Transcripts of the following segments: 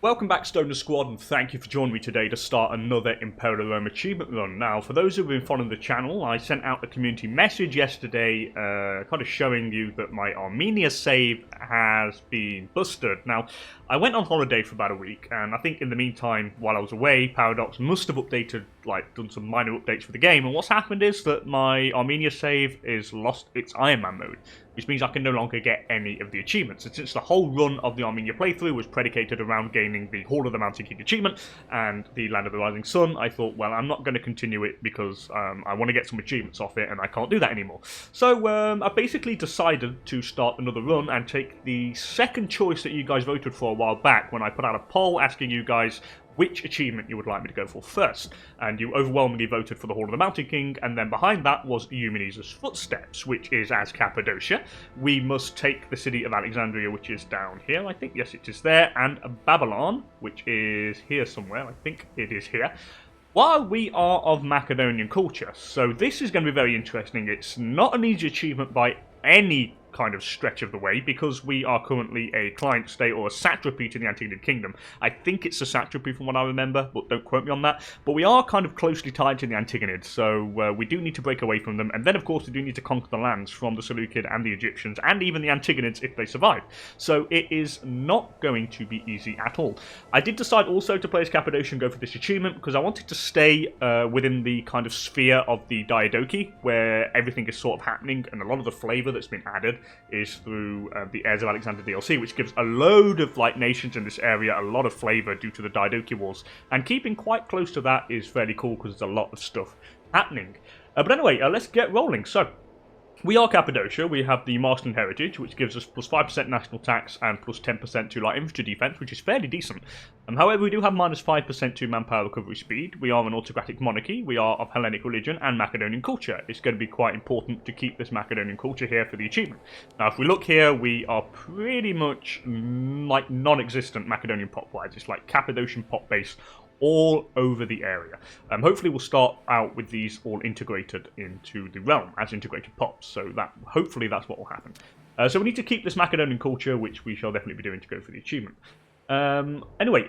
Welcome back, Stoner Squad, and thank you for joining me today to start another Imperator achievement run. Now, for those who have been following the channel, I sent out a community message yesterday, kind of showing you that my Armenia save has been busted. Now, I went on holiday for about a week, and I think in the meantime, while I was away, Paradox must have updated, done some minor updates for the game, and what's happened is that my Armenia save is lost its Iron Man mode, which means I can no longer get any of the achievements. And since the whole run of the Armenia playthrough was predicated around gaining the Hall of the Mountain King achievement and the Land of the Rising Sun, I thought, well, I'm not going to continue it because I want to get some achievements off it, and I can't do that anymore. So I basically decided to start another run and take the second choice that you guys voted for a while back when I put out a poll asking you guys which achievement you would like me to go for first, and you overwhelmingly voted for the Hall of the Mountain King, and then behind that was Eumenes Footsteps, which is as Cappadocia. We must take the city of Alexandria, which is down here, I think, yes it is there, and Babylon, which is here somewhere, I think it is here, while we are of Macedonian culture. So this is going to be very interesting. It's not an easy achievement by any kind of stretch of the way, because we are currently a client state or a satrapy to the Antigonid kingdom. I think it's a satrapy from what I remember, but don't quote me on that. But we are kind of closely tied to the Antigonids, so we do need to break away from them, and then of course we do need to conquer the lands from the Seleucid and the Egyptians, and even the Antigonids if they survive. So it is not going to be easy at all. I did decide also to play as Cappadocia and go for this achievement because I wanted to stay within the kind of sphere of the Diadochi, where everything is sort of happening, and a lot of the flavour that's been added is through the Heirs of Alexander DLC, which gives a load of nations in this area a lot of flavour due to the Diadochi Wars, and keeping quite close to that is fairly cool because there's a lot of stuff happening. But anyway, let's get rolling. So we are Cappadocia. We have the Marston Heritage, which gives us plus 5% national tax and plus 10% to light infantry defense, which is fairly decent. However, we do have minus 5% to manpower recovery speed. We are an autocratic monarchy. We are of Hellenic religion and Macedonian culture. It's going to be quite important to keep this Macedonian culture here for the achievement. Now, if we look here, we are pretty much like non-existent Macedonian pop-wise. It's like Cappadocian pop base all over the area. Hopefully we'll start out with these all integrated into the realm as integrated pops, so that hopefully that's what will happen. So we need to keep this Macedonian culture, which we shall definitely be doing to go for the achievement. Anyway,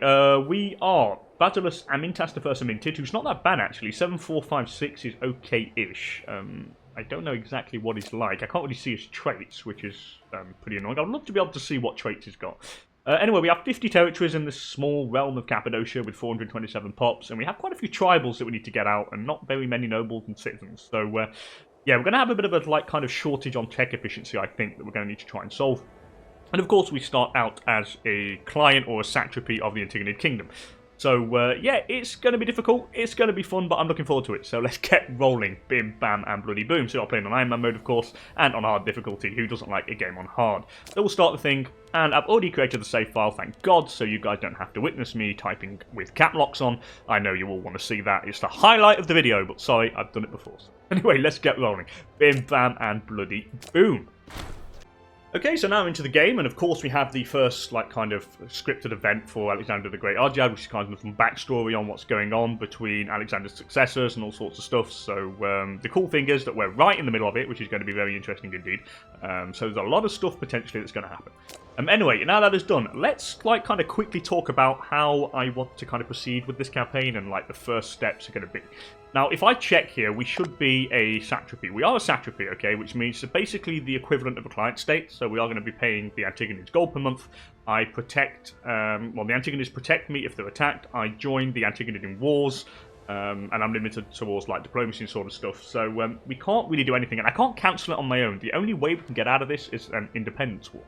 we are Basilisk Amintas the First Minted, who's not that bad actually. 7456 is okay-ish. I don't know exactly what he's like. I can't really see his traits, which is pretty annoying. I'd love to be able to see what traits he's got. Anyway, we have 50 territories in this small realm of Cappadocia with 427 pops, and we have quite a few tribals that we need to get out, and not very many nobles and citizens. So, yeah, we're going to have a bit of a kind of shortage on tech efficiency, I think, that we're going to need to try and solve. And of course, we start out as a client or a satrapy of the Antigonid kingdom. So, yeah, it's going to be difficult, it's going to be fun, but I'm looking forward to it. So let's get rolling. Bim, bam, and bloody boom. So I'm playing on Iron Man mode, of course, and on hard difficulty. Who doesn't like a game on hard? So we'll start the thing, and I've already created the save file, thank God, so you guys don't have to witness me typing with cap locks on. I know you all want to see that. It's the highlight of the video, but sorry, I've done it before. So anyway, let's get rolling. Bim, bam, and bloody boom. Okay, so now into the game, and of course we have the first, kind of scripted event for Alexander the Great Arjad, which is kind of some backstory on what's going on between Alexander's successors and all sorts of stuff. So the cool thing is that we're right in the middle of it, which is going to be very interesting indeed. So there's a lot of stuff potentially that's going to happen. Anyway, now that is done, let's kind of quickly talk about how I want to kind of proceed with this campaign and the first steps are going to be. Now, if I check here, we should be a satrapy. We are a satrapy, okay, which means basically the equivalent of a client state. So we are going to be paying the Antigonids gold per month. I protect, well, the Antigonids protect me if they're attacked. I join the Antigonid wars, and I'm limited towards diplomacy and sort of stuff. So we can't really do anything, and I can't cancel it on my own. The only way we can get out of this is an independence war.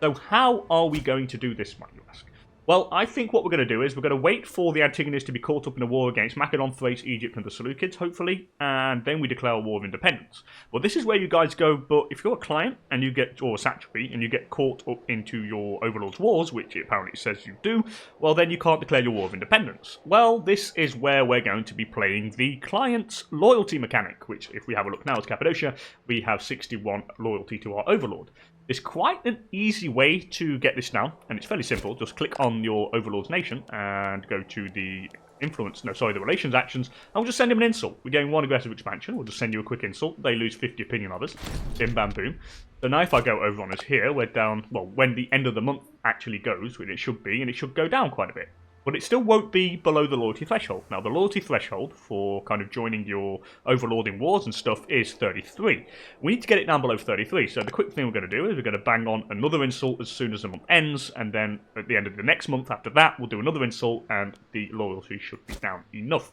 So how are we going to do this, might you ask? Well, I think what we're going to do is we're going to wait for the Antigonids to be caught up in a war against Macedon, Thrace, Egypt, and the Seleucids, hopefully, and then we declare a war of independence. Well, this is where you guys go, but if you're a client and you get, or a satrapy, and you get caught up into your overlord's wars, which it apparently says you do, well, then you can't declare your war of independence. Well, this is where we're going to be playing the client's loyalty mechanic, which, if we have a look now as Cappadocia, we have 61 loyalty to our overlord. It's quite an easy way to get this down, and it's fairly simple. Just click on your overlord's nation and go to the the relations actions, and we'll just send him an insult. We're getting one aggressive expansion. We'll just send you a quick insult. They lose 50 opinion of us. Bim, bam, boom. So now if I go over on us here, we're down, well, when the end of the month actually goes, which it should be, and it should go down quite a bit. But it still won't be below the loyalty threshold. Now, the loyalty threshold for kind of joining your overlording wars and stuff is 33. We need to get it down below 33. So the quick thing we're going to do is we're going to bang on another insult as soon as the month ends. And then at the end of the next month after that, we'll do another insult and the loyalty should be down enough.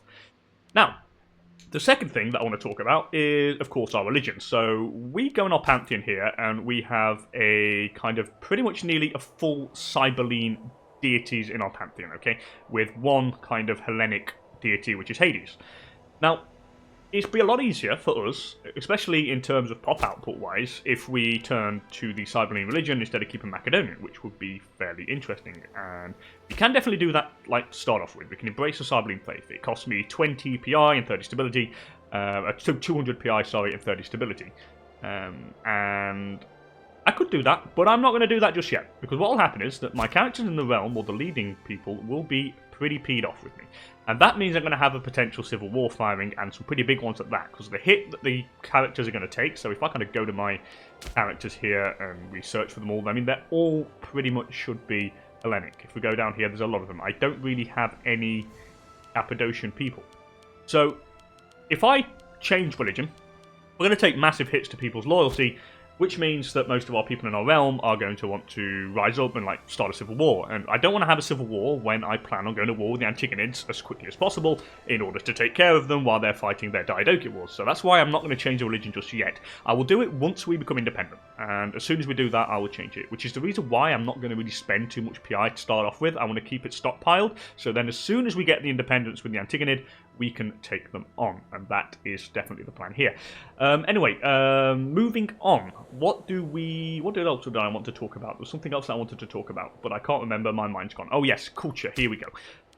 Now, the second thing that I want to talk about is, of course, our religion. So we go in our pantheon here and we have a kind of pretty much nearly a full Cybele deities in our pantheon, okay, with one kind of Hellenic deity, which is Hades. Now, it'd be a lot easier for us, especially in terms of pop output wise, if we turn to the Cybele religion instead of keeping Macedonian, which would be fairly interesting. And we can definitely do that, like, to start off with. We can embrace the Cybele faith. It costs me 20 PI and 30 stability, 200 PI, sorry, and 30 stability. And I could do that, but I'm not going to do that just yet, because what will happen is that my characters in the realm, or the leading people, will be pretty peed off with me. And that means I'm going to have a potential civil war firing, and some pretty big ones at that, because the hit that the characters are going to take, so if I kind of go to my characters here and we search for them all, I mean, they're all pretty much should be Hellenic. If we go down here, there's a lot of them. I don't really have any Cappadocian people. So, if I change religion, we're going to take massive hits to people's loyalty, which means that most of our people in our realm are going to want to rise up and, like, start a civil war. And I don't want to have a civil war when I plan on going to war with the Antigonids as quickly as possible in order to take care of them while they're fighting their Diadochi wars. So that's why I'm not going to change the religion just yet. I will do it once we become independent. And as soon as we do that, I will change it. Which is the reason why I'm not going to really spend too much PI to start off with. I want to keep it stockpiled. So then as soon as we get the independence with the Antigonid, we can take them on, and that is definitely the plan here. Anyway, moving on. What else did I want to talk about? There's something else that I wanted to talk about, but I can't remember. My mind's gone. Oh yes, culture. Here we go.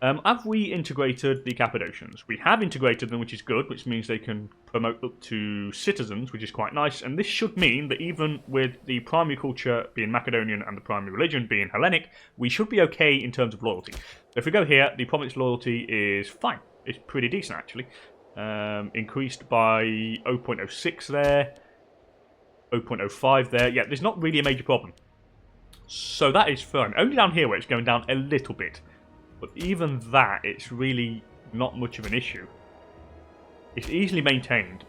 Have we integrated the Cappadocians? We have integrated them, which is good, which means they can promote up to citizens, which is quite nice. And this should mean that even with the primary culture being Macedonian and the primary religion being Hellenic, we should be okay in terms of loyalty. So if we go here, the province loyalty is fine. It's pretty decent, actually. Increased by 0.06 there. 0.05 there. Yeah, there's not really a major problem. So that is fine. Only down here where it's going down a little bit. But even that, it's really not much of an issue. It's easily maintained.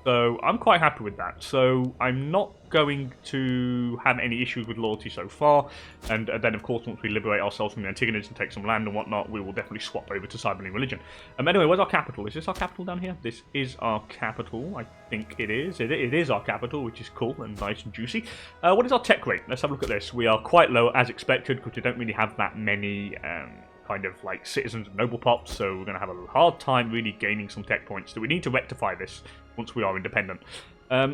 So I'm quite happy with that. So I'm not going to have any issues with loyalty so far. And then, of course, once we liberate ourselves from the Antigonids and take some land and whatnot, we will definitely swap over to Cybele religion. Anyway, where's our capital? Is this our capital down here? This is our capital. I think it is. It is our capital, which is cool and nice and juicy. What is our tech rate? Let's have a look at this. We are quite low, as expected, because we don't really have that many kind of like citizens and noble pops, so we're going to have a hard time really gaining some tech points. So we need to rectify this once we are independent.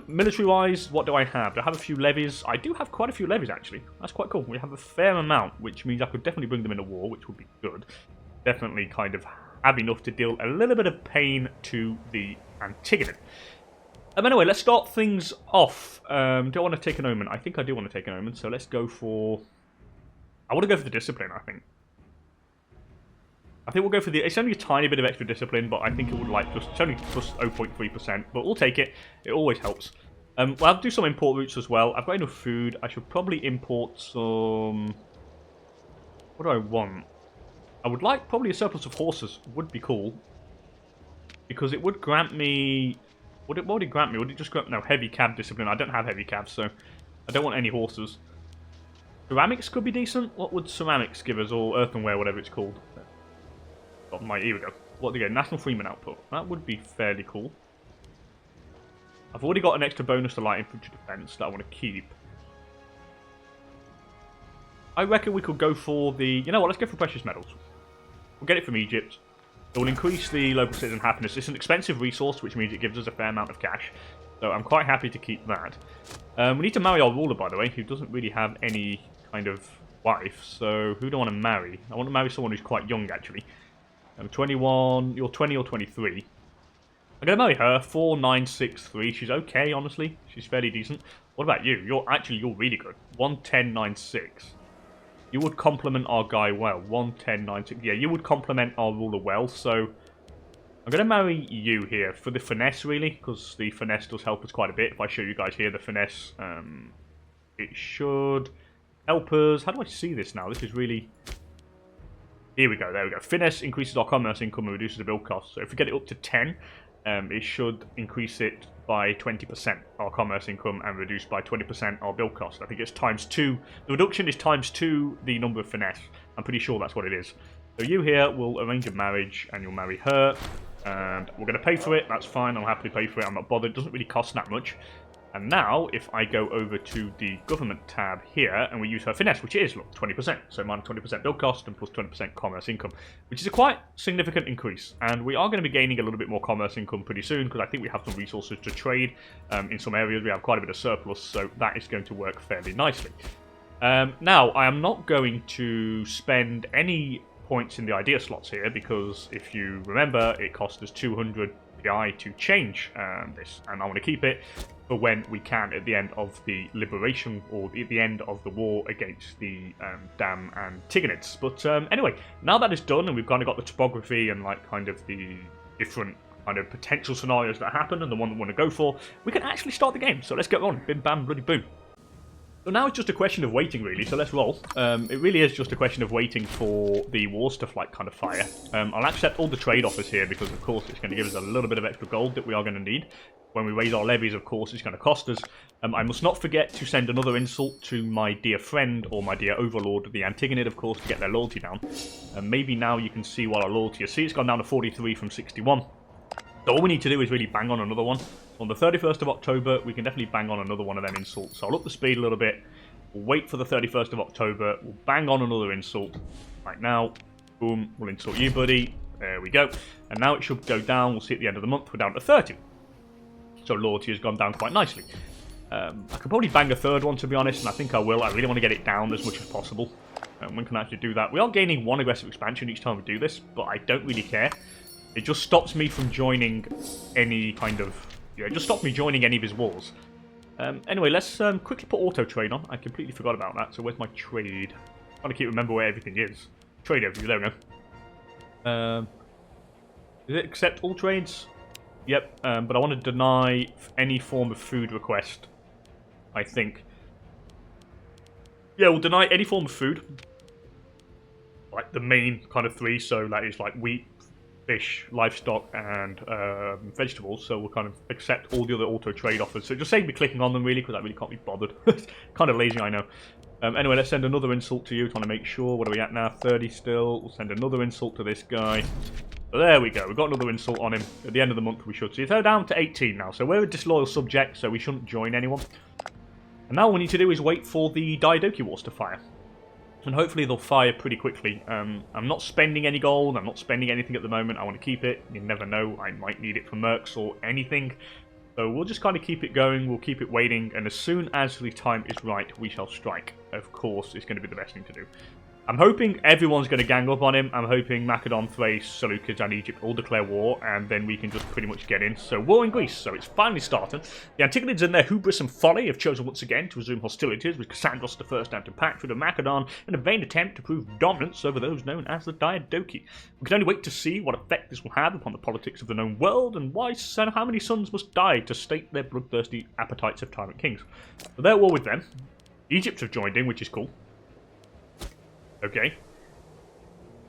Military-wise, what do I have? Do I have a few levies? I do have quite a few levies, actually. That's quite cool. We have a fair amount, which means I could definitely bring them into war, which would be good. Definitely kind of have enough to deal a little bit of pain to the Antigonid. Anyway, let's start things off. Do I want to take an omen? I think I do want to take an omen, so let's go for... I want to go for the discipline, I think. I think we'll go for the... It's only a tiny bit of extra discipline, but I think it would like just... It's only plus 0.3%, but we'll take it. It always helps. Well, I'll do some import routes as well. I've got enough food. I should probably import some... What do I want? I would like probably a surplus of horses. Would be cool. Because it would grant me... What would it grant me? Would it just grant... No, heavy cab discipline. I don't have heavy cabs, so I don't want any horses. Ceramics could be decent. What would ceramics give us? Or earthenware, whatever it's called. Here we go. What do we get? National Freeman output. That would be fairly cool. I've already got an extra bonus to light infantry defense that I want to keep. I reckon we could go for the... You know what? Let's go for precious metals. We'll get it from Egypt. It will increase the local citizen happiness. It's an expensive resource, which means it gives us a fair amount of cash. So I'm quite happy to keep that. We need to marry our ruler, by the way, who doesn't really have any kind of wife. So who do I want to marry? I want to marry someone who's quite young, actually. 21, you're 20 or 23. I'm going to marry her, 4963. She's okay, honestly. She's fairly decent. What about you? You're really good. 11096. You would complement our guy well. 11096. Yeah, you would complement our ruler well, so I'm going to marry you here for the finesse, really, because the finesse does help us quite a bit. If I show you guys here, the finesse it should help us. How do I see this now? This is really... Here we go, there we go. Finesse increases our commerce income and reduces the build cost. So if we get it up to 10, it should increase it by 20%, our commerce income, and reduce by 20% our build cost. I think it's times 2. The reduction is times 2 the number of finesse. I'm pretty sure that's what it is. So you here will arrange a marriage, and you'll marry her. And we're going to pay for it. That's fine. I'll happily pay for it. I'm not bothered. It doesn't really cost that much. And now, if I go over to the government tab here, and we use her finesse, which is, look, 20%. So minus 20% build cost and plus 20% commerce income, which is a quite significant increase. And we are going to be gaining a little bit more commerce income pretty soon, because I think we have some resources to trade. In some areas, we have quite a bit of surplus, so that is going to work fairly nicely. Now, I am not going to spend any points in the idea slots here, because if you remember, it cost us 200 PI to change this, and I want to keep it for when we can at the end of the liberation, or at the end of the war against the damn Antigonids. But anyway, now that is done, and we've kind of got the topography and like kind of the different kind of potential scenarios that happen, and the one we want to go for, we can actually start the game. So let's get on. Bim bam bloody boom. So now it's just a question of waiting, really, so let's roll. It really is just a question of waiting for the war stuff, like, kind of fire. I'll accept all the trade offers here, because, of course, it's going to give us a little bit of extra gold that we are going to need. When we raise our levies, of course, it's going to cost us. I must not forget to send another insult to my dear friend, or my dear overlord, the Antigonid, of course, to get their loyalty down. Maybe now you can see what our loyalty is. See, it's gone down to 43 from 61. So all we need to do is really bang on another one. On the 31st of October, we can definitely bang on another one of them insults. So I'll up the speed a little bit. We'll wait for the 31st of October. We'll bang on another insult. Right now, boom, we'll insult you, buddy. There we go. And now it should go down. We'll see at the end of the month, we're down to 30. So loyalty has gone down quite nicely. I could probably bang a third one, to be honest, and I think I will. I really want to get it down as much as possible. When can I actually do that? We are gaining 1 aggressive expansion each time we do this, but I don't really care. It just stops me from joining any kind of... Yeah, it just stops me joining any of his wars. Anyway, let's quickly put auto trade on. I completely forgot about that. So where's my trade? I'm trying to remember where everything is. Trade overview, there we go. Does it accept all trades? Yep, but I want to deny any form of food request, I think. Yeah, we'll deny any form of food. Like the main kind of 3, so that is like wheat, fish, livestock, and vegetables. So we'll kind of accept all the other auto trade offers. So just save me clicking on them, really, because I really can't be bothered. Kind of lazy, I know. Anyway, let's send another insult to you, trying to make sure. What are we at now? 30 still. We'll send another insult to this guy. So there we go. We've got another insult on him. At the end of the month, we should see. So down to 18 now. So we're a disloyal subject, so we shouldn't join anyone. And now what we need to do is wait for the Diadochi wars to fire. And hopefully they'll fire pretty quickly. I'm not spending any gold. I'm not spending anything at the moment. I want to keep it. You never know. I might need it for mercs or anything. So we'll just kind of keep it going. We'll keep it waiting. And as soon as the time is right, we shall strike. Of course, it's going to be the best thing to do. I'm hoping everyone's going to gang up on him. I'm hoping Macedon, Thrace, Seleucids, and Egypt all declare war, and then we can just pretty much get in. So, war in Greece. So, it's finally started. The Antigonids, in their hubris and folly, have chosen once again to resume hostilities with Cassandros the First and Imperator of Macedon in a vain attempt to prove dominance over those known as the Diadochi. We can only wait to see what effect this will have upon the politics of the known world, and how many sons must die to sate their bloodthirsty appetites of tyrant kings. So, they're at war with them. Egypt have joined in, which is cool. Okay.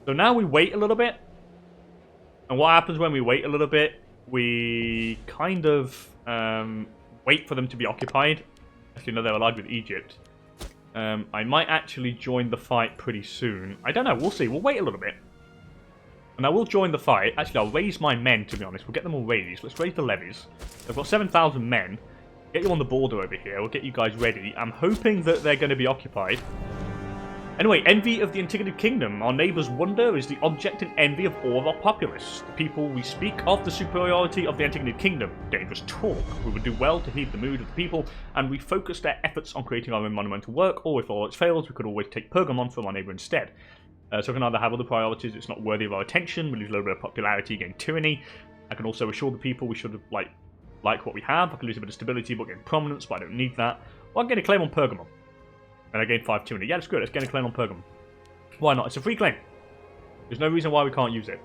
So now we wait a little bit. And what happens when we wait a little bit? We kind of wait for them to be occupied. Actually, no, they're allied with Egypt. I might actually join the fight pretty soon. I don't know. We'll see. We'll wait a little bit. And I will join the fight. Actually, I'll raise my men, to be honest. We'll get them all raised. Let's raise the levies. I've got 7,000 men. Get you on the border over here. We'll get you guys ready. I'm hoping that they're going to be occupied. Anyway, envy of the Antigonid kingdom. Our neighbours' wonder is the object and envy of all of our populace. The people we speak of the superiority of the Antigonid kingdom. Dangerous talk. We would do well to heed the mood of the people and refocus their efforts on creating our own monumental work, or if all else fails, we could always take Pergamon from our neighbour instead. So we can either have other priorities, it's not worthy of our attention, we lose a little bit of popularity, gain tyranny. I can also assure the people we should have, like what we have. I can lose a bit of stability but gain prominence, but I don't need that. Well, I can get a claim on Pergamon. And I gain 5 tyranny. Yeah, that's good. Let's get a claim on Pergamon. Why not? It's a free claim. There's no reason why we can't use it.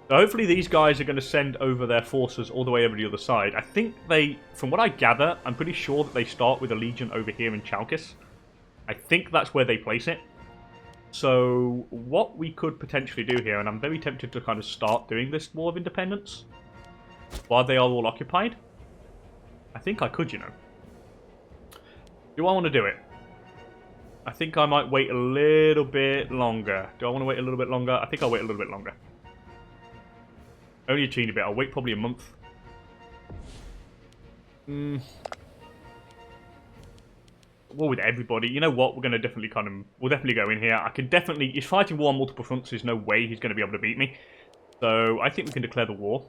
So hopefully these guys are going to send over their forces all the way over the other side. I think they, from what I gather, I'm pretty sure that they start with a legion over here in Chalkis. I think that's where they place it. So what we could potentially do here, and I'm very tempted to kind of start doing this War of Independence while they are all occupied. I think I could, you know. Do I want to do it? I think I might wait a little bit longer. Do I want to wait a little bit longer? I think I'll wait a little bit longer. Only a teeny bit. I'll wait probably a month. Well, with everybody. You know what? We're going to definitely we'll definitely go in here. I can definitely... He's fighting war on multiple fronts. There's no way he's going to be able to beat me. So I think we can declare the war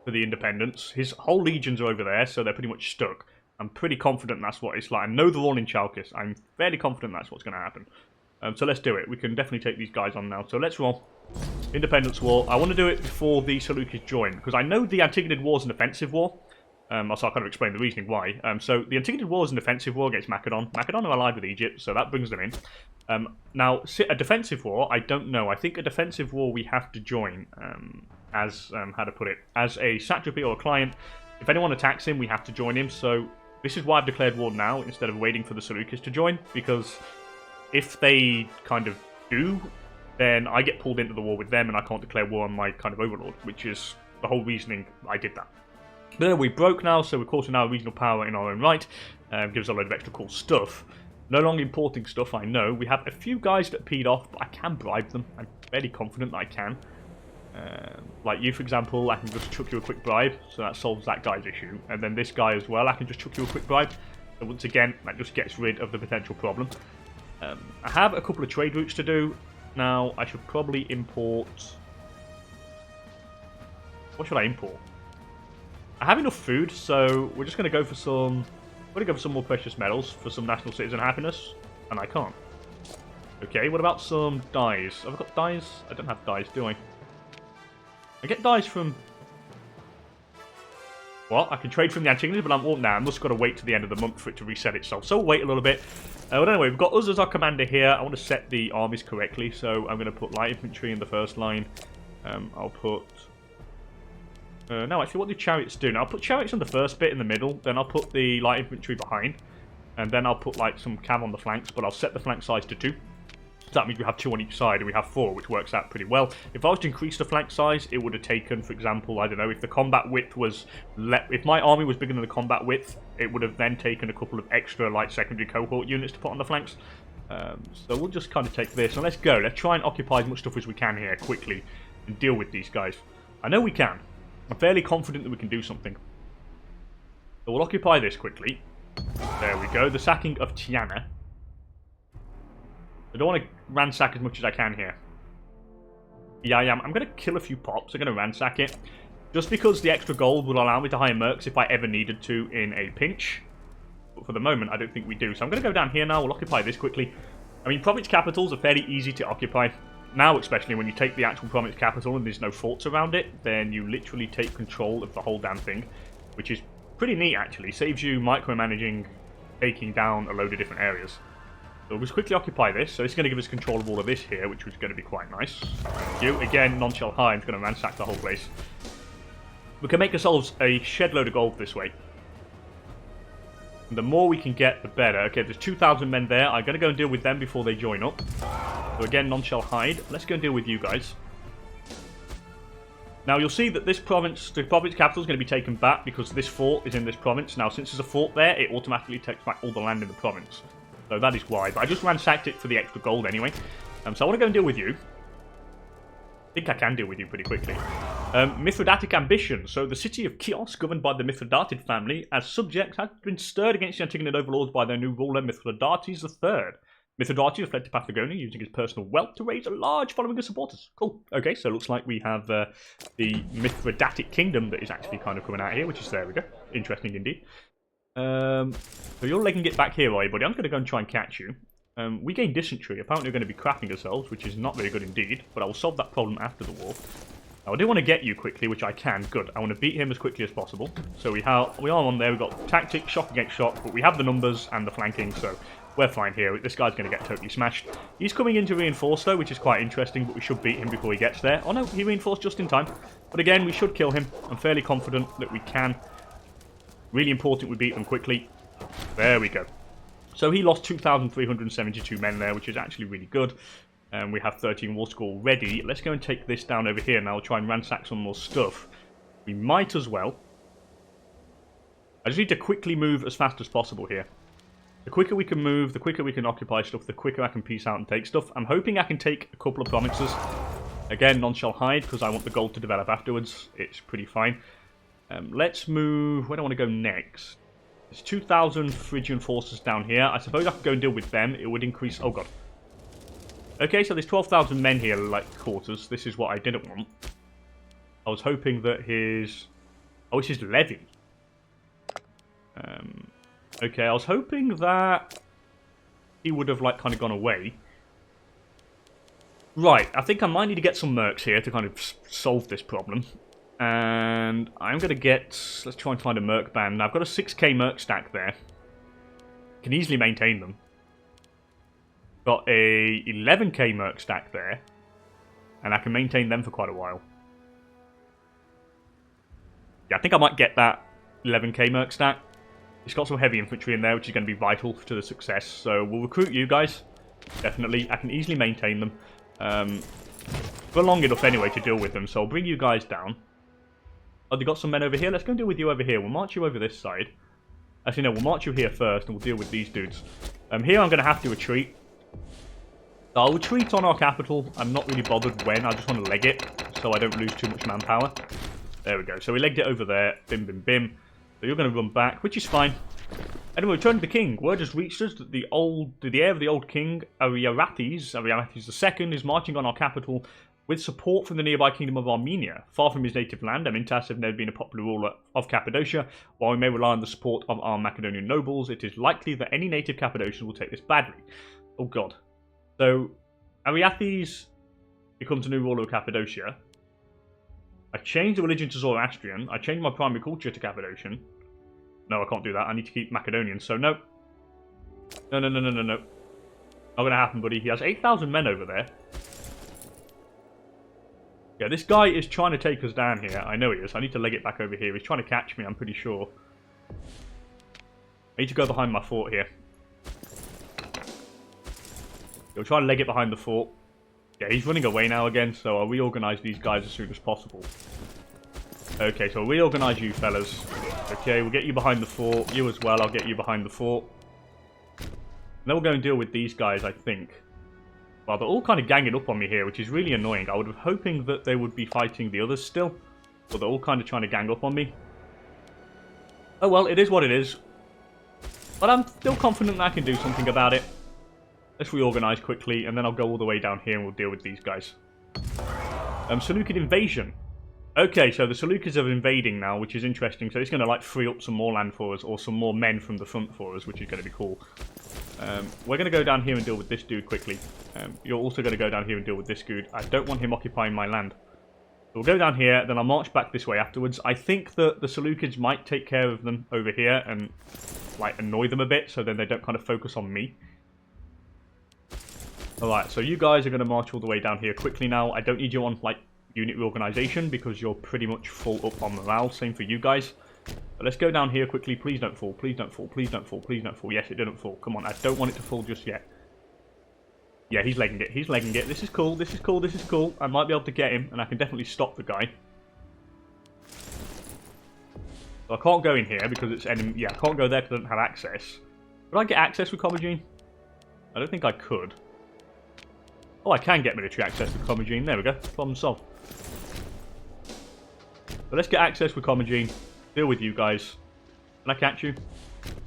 for the independence. His whole legions are over there, so they're pretty much stuck. I'm pretty confident that's what it's like. I know they're all in Chalkis. I'm fairly confident that's what's going to happen. So let's do it. We can definitely take these guys on now. So let's roll. Independence War. I want to do it before the Seleucids join, because I know the Antigonid War is an offensive war. I'll kind of explain the reasoning why. So the Antigonid War is an offensive war against Macedon. Macedon are allied with Egypt, so that brings them in. Now, a defensive war, I don't know. I think a defensive war we have to join as, how to put it, as a satrapy or a client. If anyone attacks him, we have to join him. So this is why I've declared war now instead of waiting for the Seleucids to join, because if they kind of do, then I get pulled into the war with them and I can't declare war on my kind of overlord, which is the whole reasoning I did that. But then we broke now, so of course we're now a regional power in our own right. Gives us a load of extra cool stuff. No longer importing stuff, I know. We have a few guys that peed off, but I can bribe them. I'm fairly confident that I can. Like you, for example, I can just chuck you a quick bribe, so that solves that guy's issue. And then this guy as well, I can just chuck you a quick bribe. So once again, that just gets rid of the potential problem. I have a couple of trade routes to do. Now, I should probably import... What should I import? I have enough food, so we're just going to go for some... I'm going to go for some more precious metals for some national citizen happiness. And I can't. Okay, what about some dyes? Have I got dyes? I don't have dyes, do I? I get dyes from... What? I can trade from the Antigonids, but I'm just got to wait to the end of the month for it to reset itself. So we'll wait a little bit. But anyway, we've got us as our commander here. I want to set the armies correctly, so I'm going to put light infantry in the first line. I'll put... no, actually, what do chariots do? Now, I'll put chariots in the first bit in the middle, then I'll put the light infantry behind, and then I'll put, like, some cav on the flanks, but I'll set the flank size to 2. So that means we have 2 on each side, and we have 4, which works out pretty well. If I was to increase the flank size, it would have taken, for example, I don't know, if the combat width was... If my army was bigger than the combat width, it would have then taken a couple of extra, like, secondary cohort units to put on the flanks. So we'll just kind of take this, and let's go. Let's try and occupy as much stuff as we can here, quickly, and deal with these guys. I know we can. I'm fairly confident that we can do something. So we'll occupy this quickly. There we go. The sacking of Tiana. I don't want to ransack as much as I can here. Yeah, I am. I'm going to kill a few pops. I'm going to ransack it. Just because the extra gold will allow me to hire mercs if I ever needed to in a pinch. But for the moment, I don't think we do. So I'm going to go down here now. We'll occupy this quickly. I mean, province capitals are fairly easy to occupy. Now, especially when you take the actual province capital and there's no forts around it, then you literally take control of the whole damn thing. Which is pretty neat, actually. Saves you micromanaging, taking down a load of different areas. So we'll just quickly occupy this. So it's going to give us control of all of this here, which is going to be quite nice. Thank you. Again, non-shell high. I'm going to ransack the whole place. We can make ourselves a shed load of gold this way. And the more we can get, the better. Okay, there's 2,000 men there. I'm going to go and deal with them before they join up. So again, non-shell hide. Let's go and deal with you guys. Now, you'll see that this province, the province capital, is going to be taken back because this fort is in this province. Now, since there's a fort there, it automatically takes back all the land in the province. So that is why. But I just ransacked it for the extra gold anyway. So I want to go and deal with you. I think I can deal with you pretty quickly. Mithridatic Ambition. So the city of Chios, governed by the Mithridatid family, as subjects, has been stirred against the Antigonid overlords by their new ruler, Mithridates III. Mithridates fled to Paphlagonia using his personal wealth to raise a large following of supporters. Cool. Okay, so it looks like we have the Mithridatic kingdom that is actually kind of coming out here, which is, there we go. Interesting indeed. So you're legging it back here, are you, buddy? I'm going to go and try and catch you. We gain dysentery. Apparently we're going to be crapping ourselves, which is not very good indeed. But I will solve that problem after the war. Now, I do want to get you quickly, which I can. Good. I want to beat him as quickly as possible. So we are on there. We've got tactics, shock against shock, but we have the numbers and the flanking, so We're fine here. This guy's going to get totally smashed. He's coming in to reinforce, though, which is quite interesting, but we should beat him before he gets there. Oh, no, he reinforced just in time. But again, we should kill him. I'm fairly confident that we can. Really important we beat them quickly. There we go. So he lost 2,372 men there, which is actually really good. And we have 13 war score already. Let's go and take this down over here. Now we'll try and ransack some more stuff. We might as well. I just need to quickly move as fast as possible here. The quicker we can move, the quicker we can occupy stuff, the quicker I can peace out and take stuff. I'm hoping I can take a couple of provinces. Again, none shall hide, because I want the gold to develop afterwards. It's pretty fine. Let's move... Where do I want to go next? There's 2,000 Phrygian forces down here. I suppose I could go and deal with them. It would increase... Oh, God. Okay, so there's 12,000 men here, like quarters. This is what I didn't want. I was hoping that his... Oh, it's his levy. Okay, I was hoping that he would have, like, kind of gone away. Right, I think I might need to get some mercs here to kind of solve this problem. And I'm going to get... Let's try and find a merc band. Now, I've got a 6k merc stack there. Can easily maintain them. Got a 11k merc stack there. And I can maintain them for quite a while. Yeah, I think I might get that 11k merc stack. It's got some heavy infantry in there, which is going to be vital to the success. So we'll recruit you guys. Definitely. I can easily maintain them. We're long enough anyway to deal with them, so I'll bring you guys down. Oh, they got some men over here. Let's go and deal with you over here. We'll march you over this side. Actually, no, we'll march you here first, and we'll deal with these dudes. Here I'm going to have to retreat. I'll retreat on our capital. I'm not really bothered when. I just want to leg it, so I don't lose too much manpower. There we go. So we legged it over there. Bim, bim, bim. So you're going to run back, which is fine. Anyway, return to the king. Word has reached us that the heir of the old king, Ariarathes II, is marching on our capital with support from the nearby kingdom of Armenia. Far from his native land, Amintas have never been a popular ruler of Cappadocia. While we may rely on the support of our Macedonian nobles, it is likely that any native Cappadocians will take this badly. Oh god. So, Ariarathes becomes a new ruler of Cappadocia. I changed the religion to Zoroastrian. I changed my primary culture to Cappadocian. No, I can't do that. I need to keep Macedonian, so no. No. Not gonna happen, buddy. He has 8,000 men over there. Yeah, this guy is trying to take us down here. I know he is. I need to leg it back over here. He's trying to catch me, I'm pretty sure. I need to go behind my fort here. He'll try and leg it behind the fort. Yeah, he's running away now again, so I'll reorganize these guys as soon as possible. Okay, so I'll reorganize you fellas. Okay, we'll get you behind the fort. You as well, I'll get you behind the fort. And then we'll go and deal with these guys, I think. Well, they're all kind of ganging up on me here, which is really annoying. I was hoping that they would be fighting the others still. But they're all kind of trying to gang up on me. Oh well, it is what it is. But I'm still confident that I can do something about it. Let's reorganize quickly, and then I'll go all the way down here and we'll deal with these guys. Seleucid invasion. Okay, so the Seleucids are invading now, which is interesting. So it's going to like free up some more land for us, or some more men from the front for us, which is going to be cool. We're going to go down here and deal with this dude quickly. You're also going to go down here and deal with this dude. I don't want him occupying my land. So we'll go down here, then I'll march back this way afterwards. I think that the Seleucids might take care of them over here and like annoy them a bit, so then they don't kind of focus on me. Alright, so you guys are going to march all the way down here quickly now. I don't need you on like unit reorganization because you're pretty much full up on morale. Same for you guys. But let's go down here quickly. Please don't fall. Please don't fall. Please don't fall. Please don't fall. Yes, it didn't fall. Come on. I don't want it to fall just yet. Yeah, he's legging it. He's legging it. This is cool. This is cool. This is cool. I might be able to get him, and I can definitely stop the guy. So I can't go in here because it's enemy. Yeah, I can't go there because I don't have access. Could I get access with Commagene? I don't think I could. Oh, I can get military access with Commagene. There we go. Problem solved. So let's get access with Commagene. Deal with you guys. Can I catch you?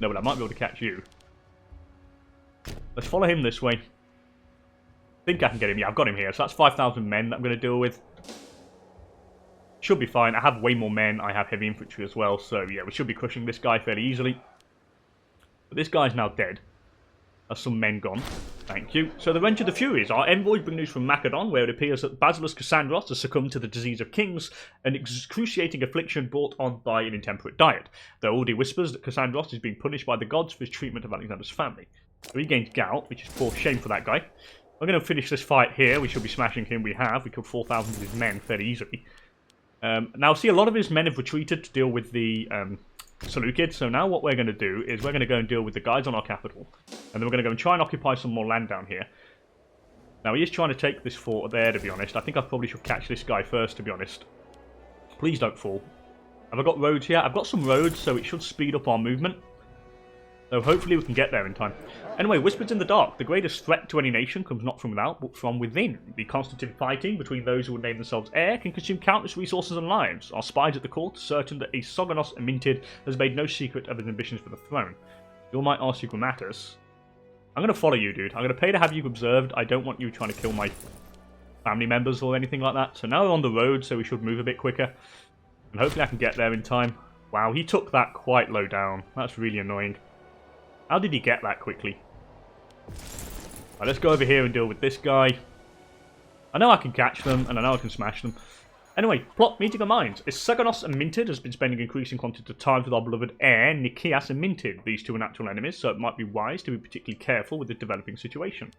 No, but I might be able to catch you. Let's follow him this way. I think I can get him. Yeah, I've got him here. So that's 5,000 men that I'm going to deal with. Should be fine. I have way more men. I have heavy infantry as well. So yeah, we should be crushing this guy fairly easily. But this guy's now dead. There's some men gone. Thank you. So the Revenge of the Furies. Our envoys bring news from Macedon, where it appears that Basilisk Cassandra has succumbed to the disease of kings, an excruciating affliction brought on by an intemperate diet. There are already whispers that Cassandros is being punished by the gods for his treatment of Alexander's family. So he gains gout, which is poor shame for that guy. We're going to finish this fight here. We should be smashing him. We have. We killed 4,000 of his men fairly easily. Now, see, a lot of his men have retreated to deal with the Seleucids. So now what we're going to do is we're going to go and deal with the guys on our capital. And then we're going to go and try and occupy some more land down here. Now, he is trying to take this fort there, to be honest. I think I probably should catch this guy first, to be honest. Please don't fall. Have I got roads here? I've got some roads, so it should speed up our movement. So hopefully we can get there in time. Anyway, Whispers in the Dark. The greatest threat to any nation comes not from without, but from within. The constant fighting between those who would name themselves heir can consume countless resources and lives. Our spies at the court are certain that Aesogonos Aminted has made no secret of his ambitions for the throne. You might ask you, Grammatus. I'm going to follow you, dude. I'm going to pay to have you observed. I don't want you trying to kill my family members or anything like that. So now we're on the road, so we should move a bit quicker. And hopefully I can get there in time. Wow, he took that quite low down. That's really annoying. How did he get that quickly? Right, let's go over here and deal with this guy. I know I can catch them, and I know I can smash them. Anyway, plot meeting of minds. Aesogonos and Minted has been spending increasing quantity of time with our beloved heir, Nicias and Minted. These two are natural enemies, so it might be wise to be particularly careful with the developing situation.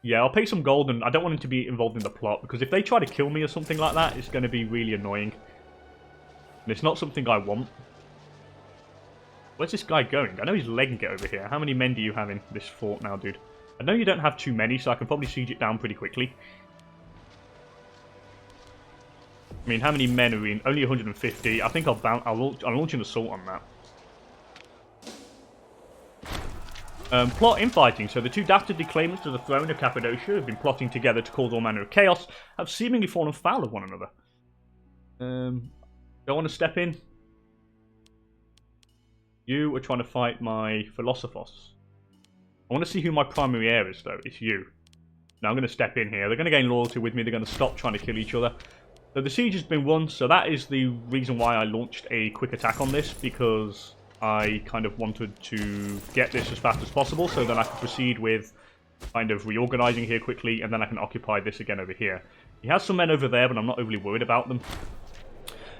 Yeah, I'll pay some gold, and I don't want him to be involved in the plot, because if they try to kill me or something like that, it's going to be really annoying. And it's not something I want. Where's this guy going? I know he's legging it over here. How many men do you have in this fort now, dude? I know you don't have too many, so I can probably siege it down pretty quickly. I mean, how many men are we in? Only 150. I think I'll launch an assault on that. Plot infighting. So the two dastardly claimants to the throne of Cappadocia have been plotting together to cause all manner of chaos, have seemingly fallen foul of one another. Don't want to step in. You are trying to fight my Philosophos. I want to see who my primary heir is, though. It's you. Now I'm going to step in here. They're going to gain loyalty with me. They're going to stop trying to kill each other. So the siege has been won, so that is the reason why I launched a quick attack on this, because I kind of wanted to get this as fast as possible, so then I can proceed with kind of reorganizing here quickly, and then I can occupy this again over here. He has some men over there, but I'm not overly worried about them.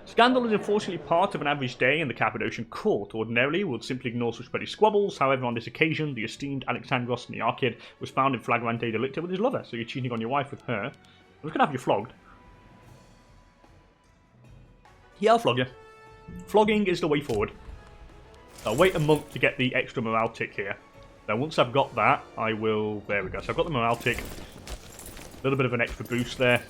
Scandal is unfortunately part of an average day in the Cappadocian court. Ordinarily, we would simply ignore such petty squabbles. However, on this occasion, the esteemed Alexandros Niarchid was found in flagrante delicto with his lover, so you're cheating on your wife with her. I'm just going to have you flogged. Yeah, I'll flog you. Flogging is the way forward. I'll wait a month to get the extra morale tick here. Then once I've got that, I will... There we go. So I've got the morale tick. A little bit of an extra boost there.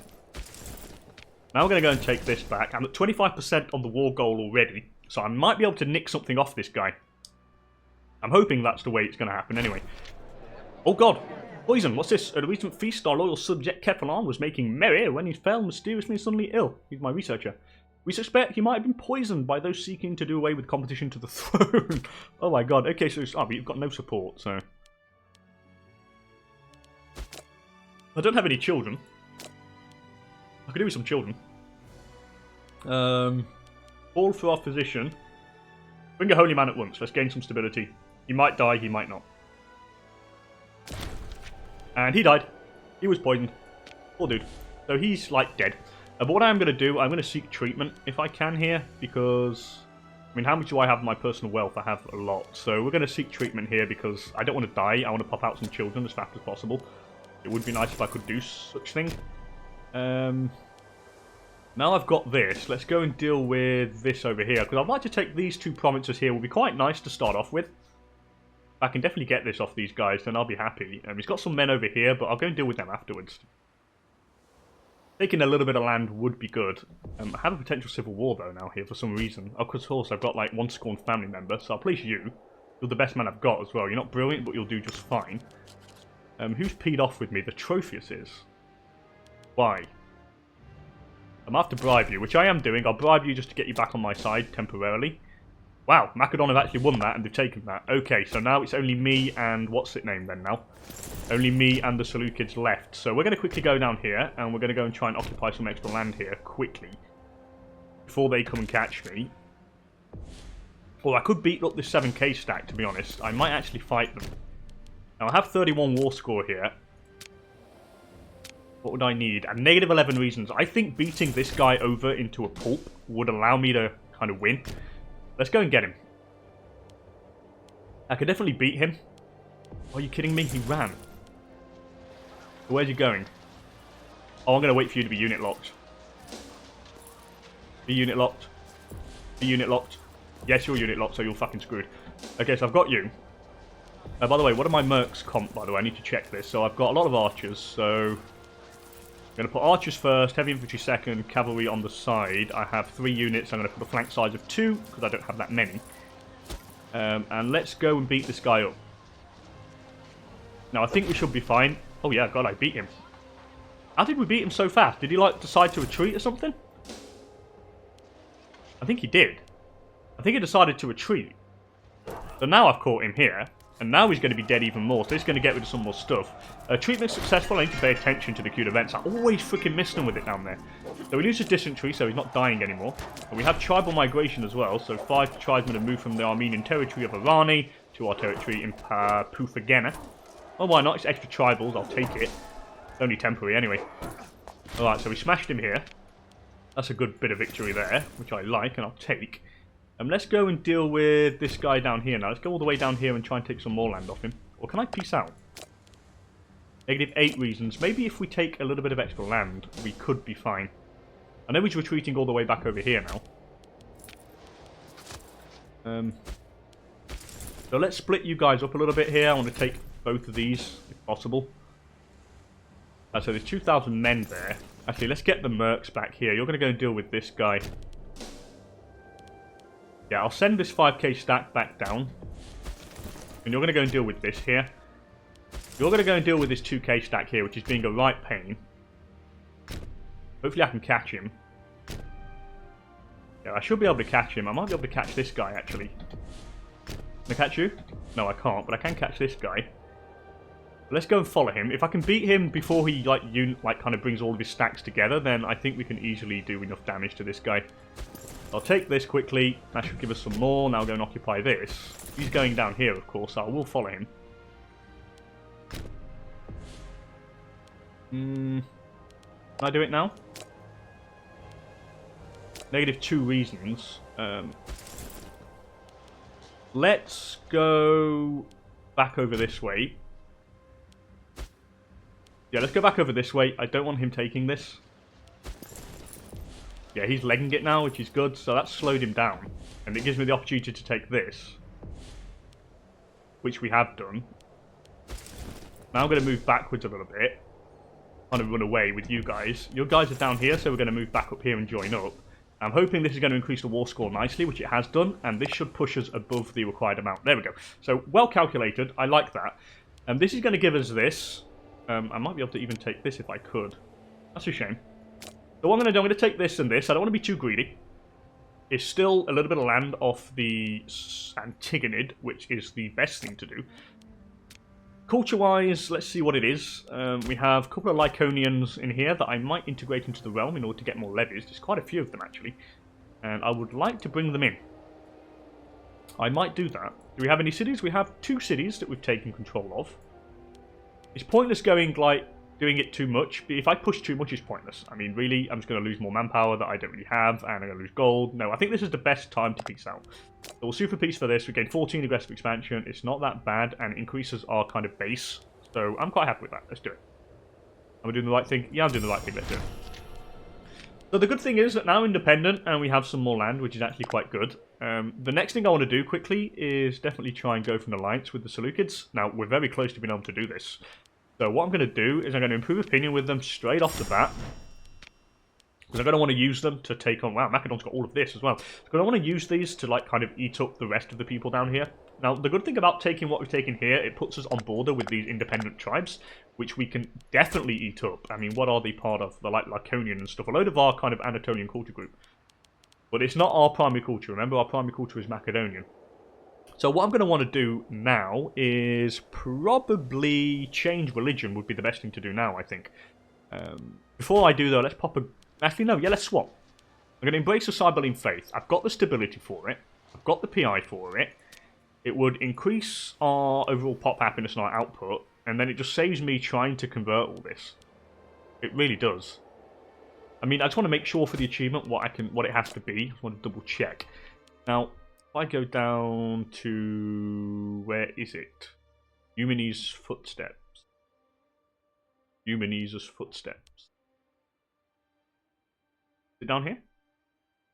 Now we're going to go and take this back. I'm at 25% on the war goal already, so I might be able to nick something off this guy. I'm hoping that's the way it's going to happen anyway. Oh god! Poison! What's this? At a recent feast, our loyal subject Kephalan was making merry when he fell mysteriously and suddenly ill. He's my researcher. We suspect he might have been poisoned by those seeking to do away with competition to the throne. Oh my god. Okay, so but you've got no support, so... I don't have any children. I could do with some children. All for our physician. Bring a holy man at once. Let's gain some stability. He might die, he might not. And he died. He was poisoned. Poor dude. So he's, like, dead. But what I'm going to do, I'm going to seek treatment if I can here, because... I mean, how much do I have in my personal wealth? I have a lot. So we're going to seek treatment here because I don't want to die. I want to pop out some children as fast as possible. It would be nice if I could do such thing. Now I've got this, let's go and deal with this over here, because I'd like to take these two provinces here. Will be quite nice to start off with. I can definitely get this off these guys, then I'll be happy. He's got some men over here, but I'll go and deal with them afterwards. Taking a little bit of land would be good. I have a potential civil war, though, now here, for some reason. Of course, I've got, like, one scorned family member, so I'll place you. You're the best man I've got as well. You're not brilliant, but you'll do just fine. Who's peed off with me? The Trophius is. Why? I'm going to have to bribe you, which I am doing. I'll bribe you just to get you back on my side, temporarily. Wow, Macedon have actually won that, and they've taken that. Okay, so now it's only me and... What's it named then now? Only me and the Seleucids left. So we're going to quickly go down here, and we're going to go and try and occupy some extra land here, quickly. Before they come and catch me. Or I could beat up this 7k stack, to be honest. I might actually fight them. Now, I have 31 war score here. What would I need? And negative 11 reasons. I think beating this guy over into a pulp would allow me to kind of win. Let's go and get him. I could definitely beat him. Are you kidding me? He ran. Where's he going? Oh, I'm going to wait for you to be unit locked. Be unit locked. Be unit locked. Yes, you're unit locked, so you're fucking screwed. Okay, so I've got you. By the way, what are my mercs comp, by the way? I need to check this. So I've got a lot of archers, so... I'm going to put archers first, heavy infantry second, cavalry on the side. I have 3 units. I'm going to put a flank size of 2, because I don't have that many. And let's go and beat this guy up. Now, I think we should be fine. Oh yeah, God, I beat him. How did we beat him so fast? Did he, like, decide to retreat or something? I think he did. I think he decided to retreat. So now I've caught him here. And now he's going to be dead even more. So he's going to get rid of some more stuff. Treatment successful. I need to pay attention to the queued events. I always freaking missed him with it down there. So we lose his dysentery, so he's not dying anymore. And we have tribal migration as well. So 5 tribesmen have moved from the Armenian territory of Arani to our territory in Pufagena. Oh, why not? It's extra tribals. I'll take it. It's only temporary anyway. Alright, so we smashed him here. That's a good bit of victory there, which I like and I'll take. Let's go and deal with this guy down here now. Let's go all the way down here and try and take some more land off him. Or can I peace out? -8 reasons. Maybe if we take a little bit of extra land, we could be fine. I know he's retreating all the way back over here now. So let's split you guys up a little bit here. I want to take both of these, if possible. So there's 2,000 men there. Actually, let's get the mercs back here. You're going to go and deal with this guy. Yeah, I'll send this 5k stack back down. And you're going to go and deal with this here. You're going to go and deal with this 2k stack here, which is being a right pain. Hopefully I can catch him. Yeah, I should be able to catch him. I might be able to catch this guy, actually. Can I catch you? No, I can't, but I can catch this guy. Let's go and follow him. If I can beat him before he, kind of brings all of his stacks together, then I think we can easily do enough damage to this guy. I'll take this quickly. That should give us some more. Now go and occupy this. He's going down here, of course, so I will follow him. Can I do it now? -2 reasons. Let's go back over this way. Yeah, let's go back over this way. I don't want him taking this. Yeah, he's legging it now, which is good. So that's slowed him down. And it gives me the opportunity to take this. Which we have done. Now I'm going to move backwards a little bit. Kind of run away with you guys. Your guys are down here, so we're going to move back up here and join up. I'm hoping this is going to increase the war score nicely, which it has done. And this should push us above the required amount. There we go. So, well calculated. I like that. And this is going to give us this. I might be able to even take this if I could. That's a shame. So what I'm going to do, I'm going to take this and this. I don't want to be too greedy. It's still a little bit of land off the Antigonid, which is the best thing to do. Culture-wise, let's see what it is. We have a couple of Lyconians in here that I might integrate into the realm in order to get more levies. There's quite a few of them, actually. And I would like to bring them in. I might do that. Do we have any cities? We have 2 cities that we've taken control of. It's pointless going, doing it too much. But if I push too much, it's pointless. I mean, really, I'm just going to lose more manpower that I don't really have, and I'm going to lose gold. No, I think this is the best time to peace out. So we'll sue for peace for this. We gain 14 aggressive expansion. It's not that bad, and increases our kind of base. So I'm quite happy with that. Let's do it. Am I doing the right thing? Yeah, I'm doing the right thing. Let's do it. So the good thing is that now we're independent, and we have some more land, which is actually quite good. The next thing I want to do quickly is definitely try and go for an alliance with the Seleucids. Now, we're very close to being able to do this. So what I'm going to do is I'm going to improve opinion with them straight off the bat. Because I'm going to want to use them to take on... Wow, Macedon's got all of this as well. Because I want to use these to, kind of eat up the rest of the people down here. Now, the good thing about taking what we've taken here, it puts us on border with these independent tribes, which we can definitely eat up. I mean, what are they part of? They're like Lyconian and stuff. A load of our kind of Anatolian culture group. But it's not our primary culture. Remember, our primary culture is Macedonian. So what I'm going to want to do now is probably change religion would be the best thing to do now, I think. Before I do, though, let's pop a... Actually, no, yeah, let's swap. I'm going to embrace the Cybele faith. I've got the stability for it. I've got the PI for it. It would increase our overall pop happiness and our output, and then it just saves me trying to convert all this. It really does. I mean, I just want to make sure for the achievement what it has to be. I just want to double check. Now, If I go down to... where is it? Eumenes Footsteps. Eumenes Footsteps. Is it down here?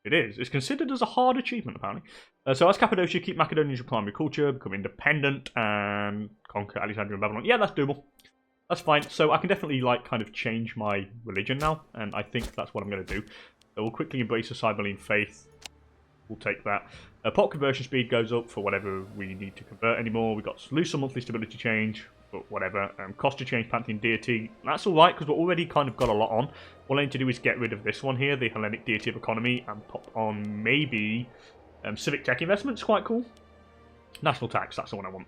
It is. It's considered as a hard achievement, apparently. So as Cappadocia, keep Macedonia as your primary culture, become independent, and conquer Alexandria and Babylon. Yeah, that's doable. That's fine. So I can definitely, like, kind of change my religion now, and I think that's what I'm going to do. So we'll quickly embrace the Cybele faith. We'll take that. Pop conversion speed goes up for whatever we need to convert anymore. We've got lose some monthly stability change, but whatever. Cost to change Pantheon deity. That's alright, because we're already kind of got a lot on. All I need to do is get rid of this one here, the Hellenic deity of economy, and pop on maybe civic tech investments. Quite cool. National tax, that's the one I want.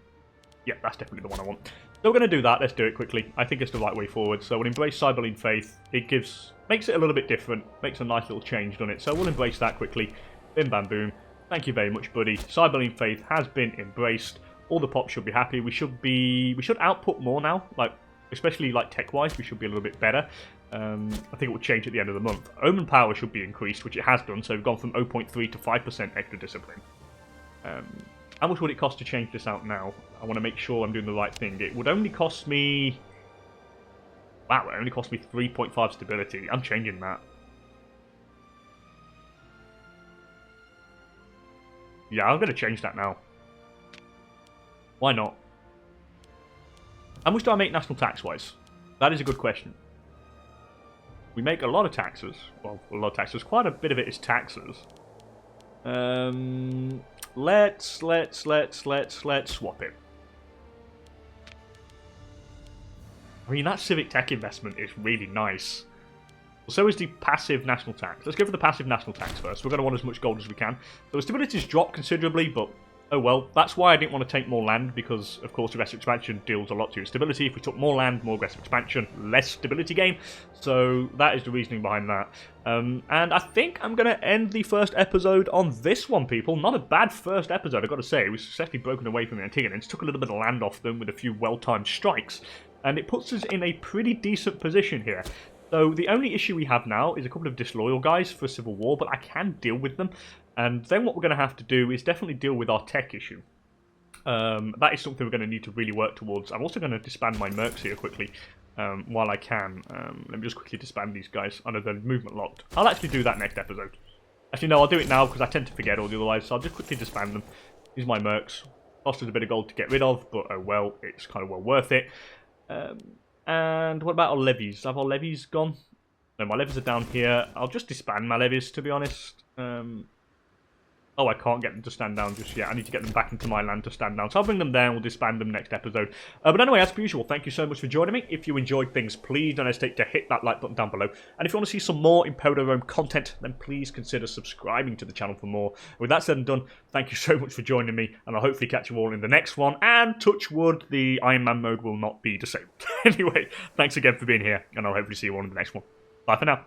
Yeah, that's definitely the one I want. So we're going to do that. Let's do it quickly. I think it's the right way forward. So we'll embrace Cybele faith. It makes it a little bit different. Makes a nice little change, doesn't it? So we'll embrace that quickly. Bim bam boom. Thank you very much, buddy. Cybele faith has been embraced. All the pops should be happy. We should output more now, like especially like tech-wise. We should be a little bit better. I think it will change at the end of the month. Omen power should be increased, which it has done. So we've gone from 0.3 to 5% extra discipline. How much would it cost to change this out now? I want to make sure I'm doing the right thing. It would only cost me... wow, it only cost me 3.5 stability. I'm changing that. Yeah, I'm going to change that now. Why not? How much do I make national tax-wise? That is a good question. We make a lot of taxes. Well, a lot of taxes. Quite a bit of it is taxes. Let's swap it. I mean, that civic tech investment is really nice. So is the passive national tax. Let's go for the passive national tax first. We're going to want as much gold as we can. So the stability's dropped considerably, but oh well. That's why I didn't want to take more land, because of course aggressive expansion deals a lot to your stability. If we took more land, more aggressive expansion, less stability gain. So that is the reasoning behind that. And I think I'm going to end the first episode on this one, people. Not a bad first episode, I've got to say. We successfully broken away from the Antigonids, took a little bit of land off them with a few well-timed strikes, and it puts us in a pretty decent position here. So the only issue we have now is a couple of disloyal guys for civil war, but I can deal with them. And then what we're going to have to do is definitely deal with our tech issue. That is something we're going to need to really work towards. I'm also going to disband my mercs here quickly while I can. Let me just quickly disband these guys. I know they're movement locked. I'll actually do that next episode. Actually, no, I'll do it now because I tend to forget all the otherwise. So I'll just quickly disband them. These are my mercs. Cost us a bit of gold to get rid of, but oh well, it's kind of well worth it. And what about our levies? Have our levies gone? No, my levies are down here. I'll just disband my levies, to be honest. Oh, I can't get them to stand down just yet. I need to get them back into my land to stand down. So I'll bring them there and we'll disband them next episode. But anyway, as per usual, thank you so much for joining me. If you enjoyed things, please don't hesitate to hit that like button down below. And if you want to see some more Imperator Rome content, then please consider subscribing to the channel for more. With that said and done, thank you so much for joining me. And I'll hopefully catch you all in the next one. And touch wood, the Iron Man mode will not be disabled. Anyway, thanks again for being here. And I'll hopefully see you all in the next one. Bye for now.